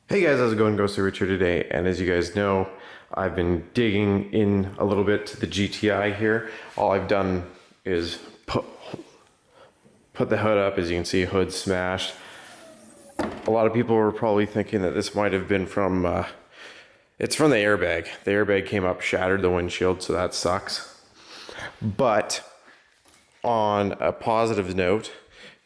Hey guys, how's it going? Ghostly Richard today, and as you guys know, I've been digging in a little bit to the GTI here. All I've done is put the hood up. As you can see, hood smashed. A lot of people were probably thinking that this might have been from, it's from the airbag. The airbag came up, shattered the windshield, so that sucks. But on a positive note,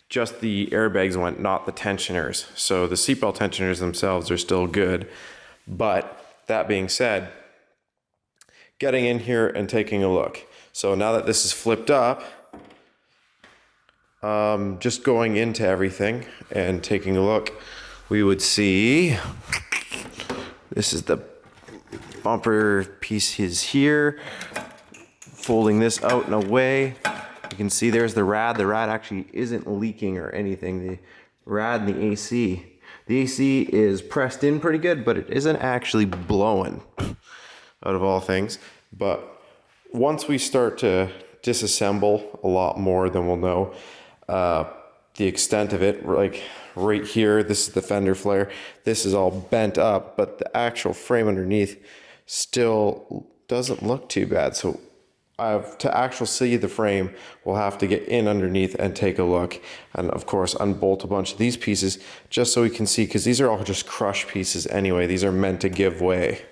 just the airbags went, not the tensioners. So the seatbelt tensioners themselves are still good. But that being said, getting in here and taking a look. So now that this is flipped up, just going into everything and taking a look, we would see, this is the bumper pieces here, folding this out and away. You can see there's the rad. The rad actually isn't leaking or anything. The rad and the AC. The AC is pressed in pretty good, but it isn't actually blowing, out of all things. But once we start to disassemble a lot more, then we'll know the extent of it. Like right here, this is the fender flare. This is all bent up, but the actual frame underneath still doesn't look too bad. So to actually see the frame, we'll have to get in underneath and take a look, and of course unbolt a bunch of these pieces just so we can see, because these are all just crushed pieces anyway. These are meant to give way.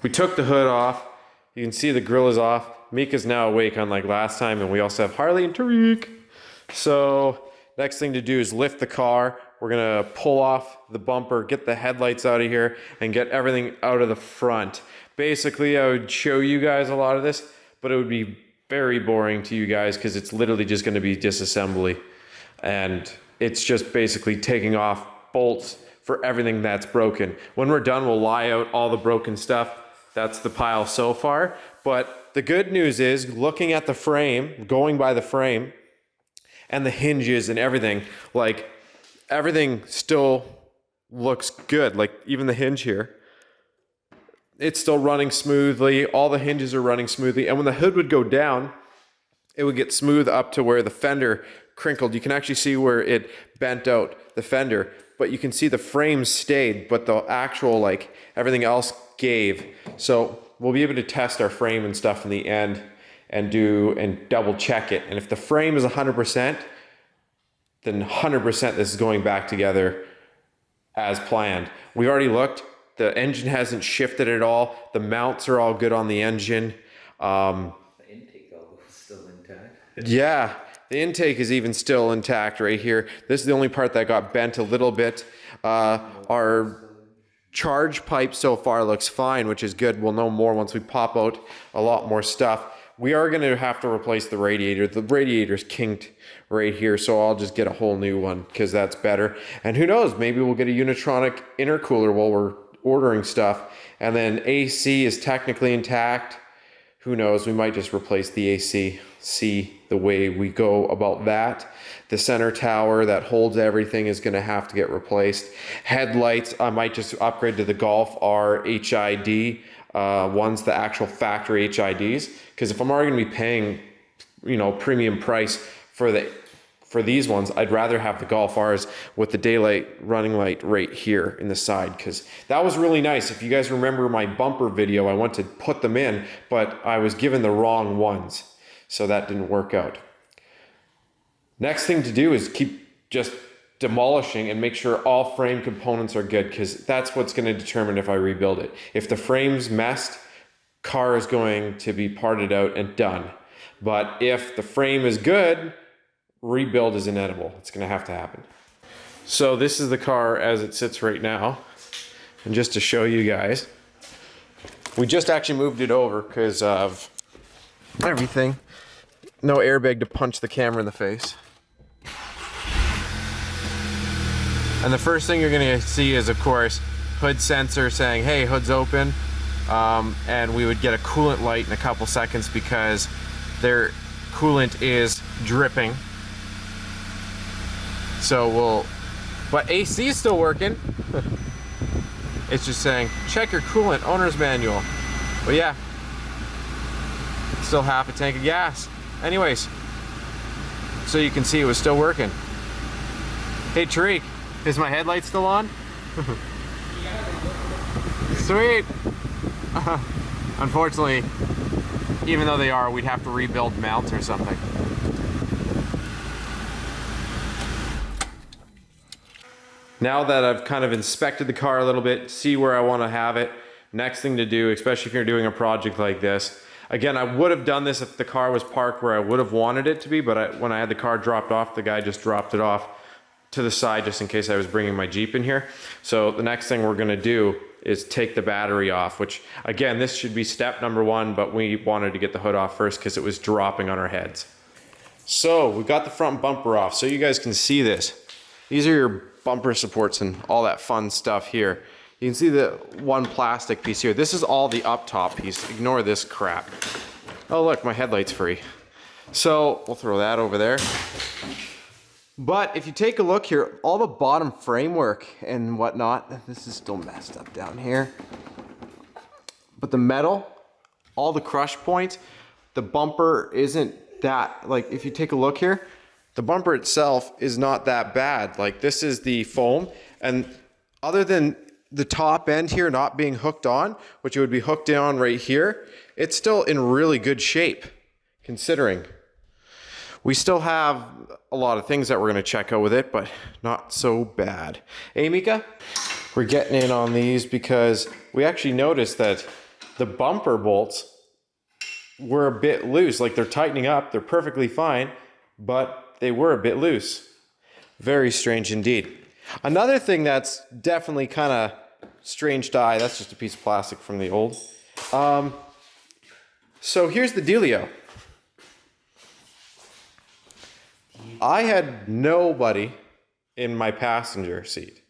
We took the hood off. You can see the grill is off. Mika's now awake unlike last time, and we also have Harley and Tariq. So next thing to do is lift the car. We're gonna pull off the bumper, get the headlights out of here, and get everything out of the front. Basically, I would show you guys a lot of this, but it would be very boring to you guys because it's literally just gonna be disassembly. And it's just basically taking off bolts for everything that's broken. When we're done, we'll lie out all the broken stuff. That's the pile so far. But the good news is, looking at the frame, going by the frame, and the hinges and everything, like, everything still looks good. Like even the hinge here, it's still running smoothly. All the hinges are running smoothly. And when the hood would go down, it would get smooth up to where the fender crinkled. You can actually see where it bent out the fender, but you can see the frame stayed, but the actual, like, everything else gave. So we'll be able to test our frame and stuff in the end and double check it. And if the frame is 100%, then 100% this is going back together as planned. We already looked. The engine hasn't shifted at all. The mounts are all good on the engine. The intake is still intact. Yeah, the intake is even still intact right here. This is the only part that got bent a little bit. Our charge pipe so far looks fine, which is good. We'll know more once we pop out a lot more stuff. We are going to have to replace the radiator. The radiator's kinked right here, so I'll just get a whole new one because that's better. And who knows, maybe we'll get a Unitronic intercooler while we're ordering stuff. And then AC is technically intact. Who knows, we might just replace the AC, see the way we go about that. The center tower that holds everything is going to have to get replaced. Headlights, I might just upgrade to the Golf R HID ones, the actual factory HIDs, because if I'm already going to be paying, premium price for these ones, I'd rather have the Golf R's with the daylight running light right here in the side, because that was really nice. If you guys remember my bumper video, I went to put them in, but I was given the wrong ones, so that didn't work out. Next thing to do is keep just demolishing and make sure all frame components are good, because that's what's going to determine if I rebuild it. If the frame's messed, car is going to be parted out and done. But if the frame is good, rebuild is inevitable. It's going to have to happen. So this is the car as it sits right now. And just to show you guys, we just actually moved it over because of everything. No airbag to punch the camera in the face. And the first thing you're going to see is, of course, hood sensor saying, hey, hood's open. And we would get a coolant light in a couple seconds because their coolant is dripping. So but AC is still working. It's just saying, check your coolant, owner's manual. But yeah, still half a tank of gas. Anyways, so you can see it was still working. Hey Tariq, is my headlight still on? Sweet. Unfortunately, even though they are, we'd have to rebuild mounts or something. Now that I've kind of inspected the car a little bit, see where I want to have it, next thing to do, especially if you're doing a project like this, again, I would have done this if the car was parked where I would have wanted it to be, but when I had the car dropped off, the guy just dropped it off to the side just in case I was bringing my Jeep in here. So the next thing we're gonna do is take the battery off, which again, this should be step number one, but we wanted to get the hood off first because it was dropping on our heads. So we got the front bumper off so you guys can see this. These are your bumper supports and all that fun stuff here. You can see the one plastic piece here. This is all the up top piece. Ignore this crap. Oh look, my headlight's free. So we'll throw that over there. But if you take a look here, all the bottom framework and whatnot, this is still messed up down here. But the metal, all the crush points, the bumper isn't that, like if you take a look here, the bumper itself is not that bad. Like this is the foam, and other than the top end here not being hooked on, which it would be hooked on right here, it's still in really good shape considering. We still have a lot of things that we're gonna check out with it, but not so bad. Hey Mika, we're getting in on these because we actually noticed that the bumper bolts were a bit loose. Like they're tightening up, they're perfectly fine, but they were a bit loose. Very strange indeed. Another thing that's definitely kind of strange to eye, that's just a piece of plastic from the old. So here's the dealio. I had nobody in my passenger seat.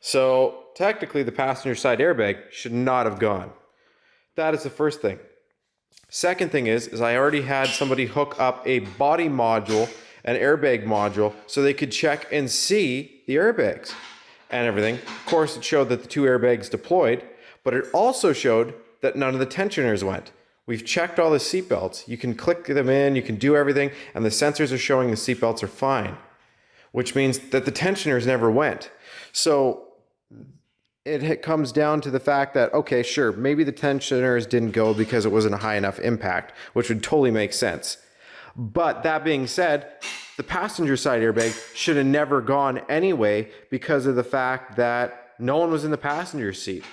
So technically the passenger side airbag should not have gone. That is the first thing. Second thing is I already had somebody hook up a body module, an airbag module, so they could check and see the airbags and everything. Of course, it showed that the two airbags deployed, but it also showed that none of the tensioners went. We've checked all the seatbelts. You can click them in, you can do everything, and the sensors are showing the seatbelts are fine, which means that the tensioners never went. So it comes down to the fact that, okay, sure, maybe the tensioners didn't go because it wasn't a high enough impact, which would totally make sense. But that being said, the passenger side airbag should have never gone anyway because of the fact that no one was in the passenger seat.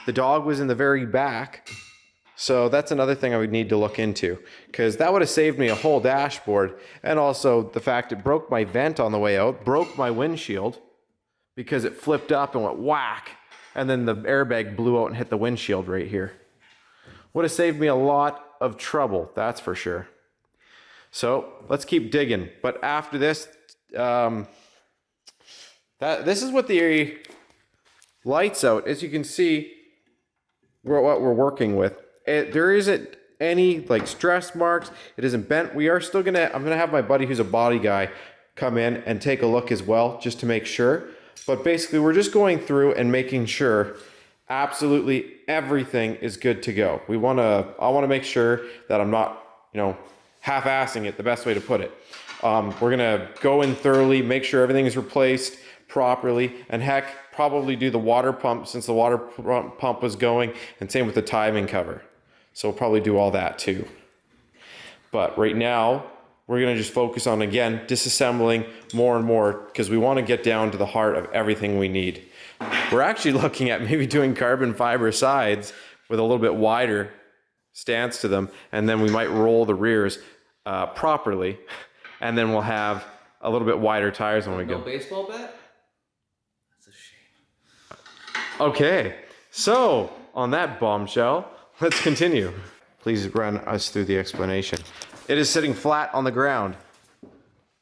The dog was in the very back. So that's another thing I would need to look into, because that would have saved me a whole dashboard, and also the fact it broke my vent on the way out, broke my windshield because it flipped up and went whack, and then the airbag blew out and hit the windshield right here. Would have saved me a lot of trouble, that's for sure. So let's keep digging. But after this, this is what the lights out. As you can see, what we're working with. There isn't any like stress marks. It isn't bent. We are still I'm gonna have my buddy who's a body guy come in and take a look as well, just to make sure. But basically we're just going through and making sure absolutely everything is good to go. I wanna make sure that I'm not, half-assing it, the best way to put it. We're gonna go in thoroughly, make sure everything is replaced properly, and heck, probably do the water pump since the water pump was going, and same with the timing cover. So we'll probably do all that too. But right now, we're gonna just focus on, again, disassembling more and more because we wanna get down to the heart of everything we need. We're actually looking at maybe doing carbon fiber sides with a little bit wider stance to them, and then we might roll the rears properly, and then we'll have a little bit wider tires when we go. No baseball bat? That's a shame. Okay, so on that bombshell, let's continue. Please run us through the explanation. It is sitting flat on the ground.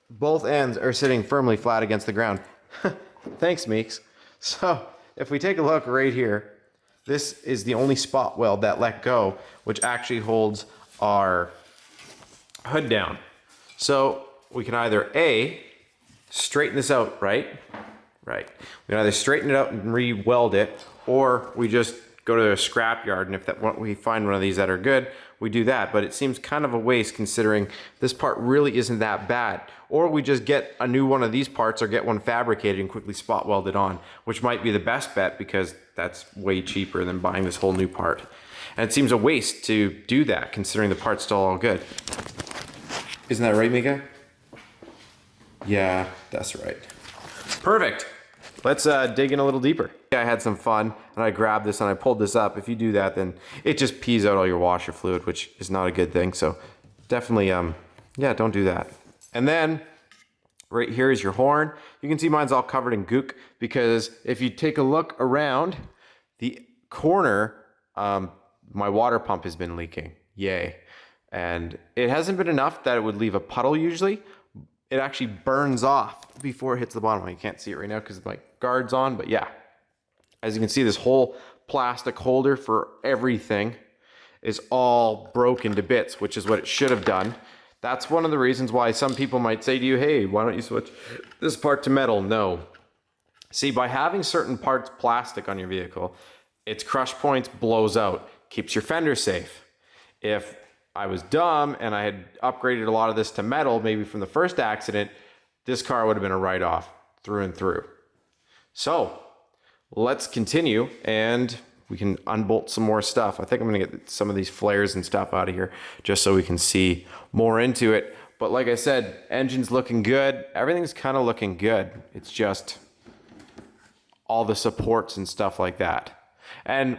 Both ends are sitting firmly flat against the ground. Thanks, Meeks. So if we take a look right here, this is the only spot weld that let go, which actually holds our hood down. So we can either straighten this out, right? We can either straighten it out and re-weld it, or we just go to a scrap yard, and if we find one of these that are good, we do that. But it seems kind of a waste considering this part really isn't that bad. Or we just get a new one of these parts or get one fabricated and quickly spot welded on, which might be the best bet because that's way cheaper than buying this whole new part. And it seems a waste to do that considering the part's still all good. Isn't that right, Mika? Yeah, that's right. Perfect. Let's dig in a little deeper. I had some fun and I grabbed this and I pulled this up. If you do that, then it just pees out all your washer fluid, which is not a good thing. So definitely, yeah, don't do that. And then right here is your horn. You can see mine's all covered in gook because if you take a look around the corner, my water pump has been leaking. Yay. And it hasn't been enough that it would leave a puddle usually. It actually burns off before it hits the bottom. You can't see it right now because my guard's on, but yeah. As you can see, this whole plastic holder for everything is all broken to bits, which is what it should have done. That's one of the reasons why some people might say to you, hey, why don't you switch this part to metal? No. See, by having certain parts plastic on your vehicle, its crush points blows out, keeps your fender safe. If I was dumb and I had upgraded a lot of this to metal, maybe from the first accident, this car would have been a write-off through and through. So let's continue and we can unbolt some more stuff. I think I'm gonna get some of these flares and stuff out of here just so we can see more into it. But like I said, engine's looking good. Everything's kind of looking good. It's just all the supports and stuff like that. And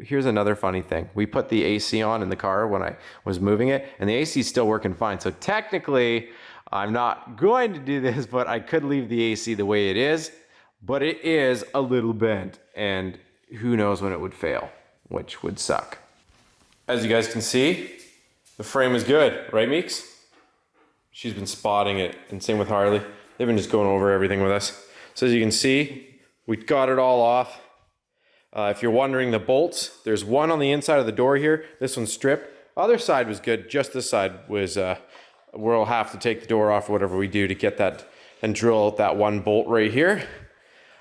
here's another funny thing. We put the AC on in the car when I was moving it, and the AC is still working fine. So technically, I'm not going to do this, but I could leave the AC the way it is. But it is a little bent, and who knows when it would fail, which would suck. As you guys can see, the frame is good, right, Meeks? She's been spotting it, and same with Harley. They've been just going over everything with us. So as you can see, we got it all off. If you're wondering the bolts, there's one on the inside of the door here. This one's stripped. Other side was good. Just this side was, we'll have to take the door off or whatever we do to get that and drill out that one bolt right here.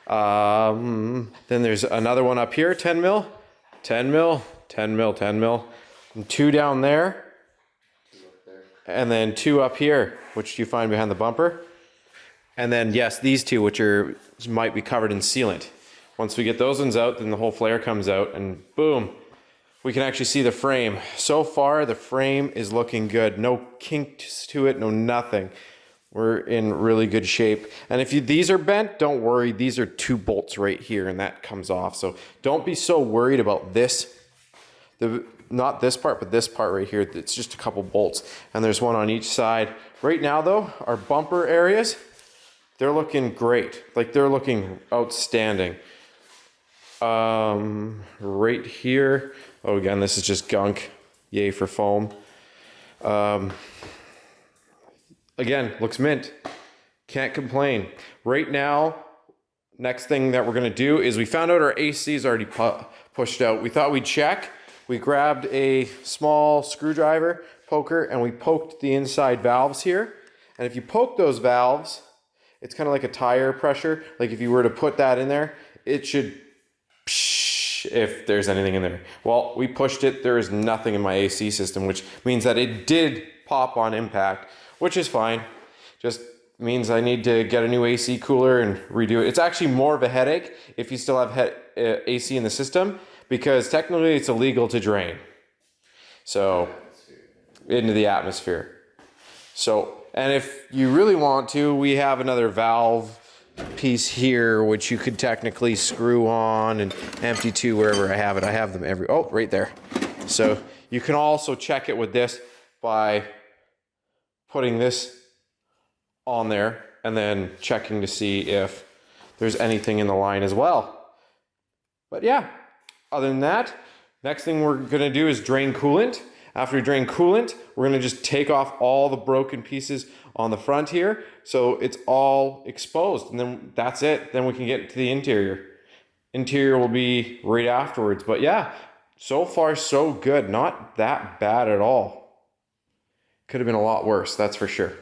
Then there's another one up here, 10 mil, 10 mil, 10 mil, 10 mil, and two down there. And then two up here, which you find behind the bumper. And then yes, these two, which might be covered in sealant. Once we get those ones out, then the whole flare comes out and boom, we can actually see the frame. So far, the frame is looking good. No kinks to it, no nothing. We're in really good shape. And if these are bent, don't worry. These are two bolts right here and that comes off. So don't be so worried about this. Not this part, but this part right here. It's just a couple bolts and there's one on each side. Right now though, our bumper areas, they're looking great. Like they're looking outstanding. Right here, oh again, this is just gunk. Yay for foam. Again, looks mint. Can't complain. Right now, next thing that we're gonna do is we found out our AC is already pushed out. We thought we'd check. We grabbed a small screwdriver poker and we poked the inside valves here. And if you poke those valves, it's kind of like a tire pressure. Like if you were to put that in there, it should if there's anything in there. Well, we pushed it. There is nothing in my AC system, which means that it did pop on impact, which is fine. Just means I need to get a new AC cooler and redo it. It's actually more of a headache if you still have AC in the system because technically it's illegal to drain. So into the atmosphere. So, and if you really want to, we have another valve piece here, which you could technically screw on and empty to wherever I have it. I have them right there. So you can also check it with this by putting this on there and then checking to see if there's anything in the line as well. But yeah, other than that, next thing we're gonna do is drain coolant. After we drain coolant, we're gonna just take off all the broken pieces on the front here, so it's all exposed, and then that's it. Then we can get to the interior. Interior will be right afterwards, but yeah, so far so good. Not that bad at all. Could have been a lot worse, that's for sure.